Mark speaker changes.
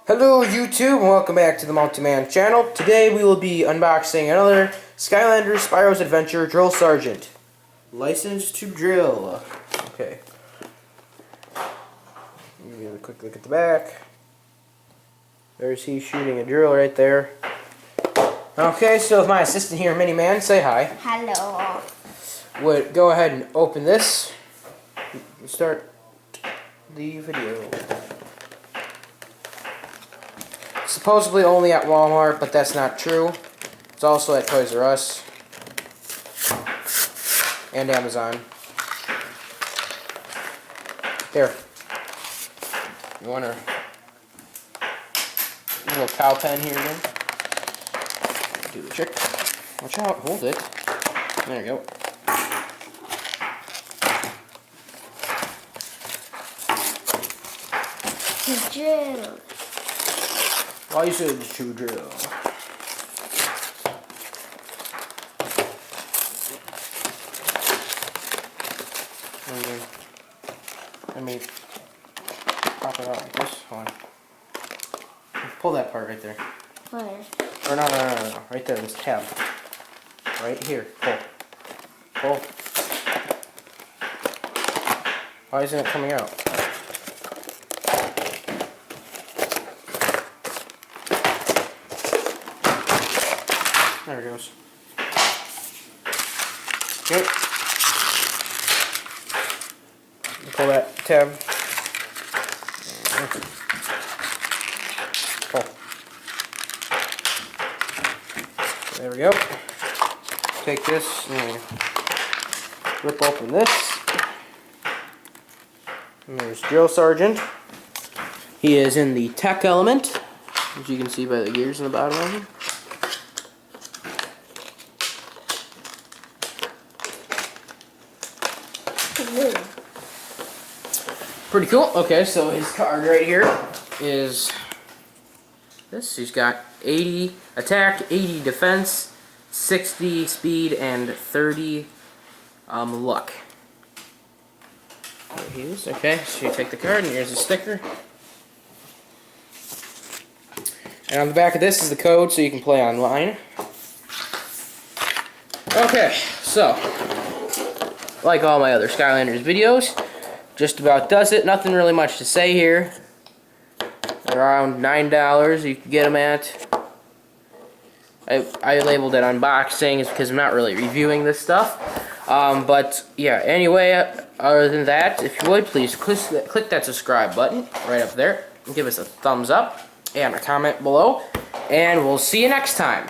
Speaker 1: Hello YouTube and welcome back to the Multi-Man channel. Today we will be unboxing another Skylanders Spyro's Adventure Drill Sergeant. License to drill. Okay. Give you a quick look at the back. There's he shooting a drill right there. Okay, so if my assistant here, Mini-Man, say hi.
Speaker 2: Hello.
Speaker 1: Would go ahead and open this. Start the video. Supposedly only at Walmart, but that's not true. It's also at Toys R Us and Amazon. Here. You want a little cow pen here again? Do the trick. Watch out, hold it. There you go.
Speaker 2: The drill.
Speaker 1: License to drill. Let me pop it out like this. Hold on. Pull that part right there.
Speaker 2: Where?
Speaker 1: Or no. Right there, this tab. Right here. Pull. Pull. Why isn't it coming out? There it goes. Okay. Pull that tab. Pull. There we go. Take this and rip open this. And there's Drill Sergeant. He is in the tech element, as you can see by the gears in the bottom of him. Pretty cool. Okay, so his card right here is this. He's got 80 attack, 80 defense, 60 speed, and 30 luck. There he is. Okay, so you take the card, and here's the sticker. And on the back of this is the code, so you can play online. Okay, so like all my other Skylanders videos, just about does it. Nothing really much to say here. Around $9 you can get them at. I labeled it unboxing is because I'm not really reviewing this stuff. But yeah, anyway, other than that, if you would, please click that subscribe button right up there. And give us a thumbs up and a comment below. And we'll see you next time.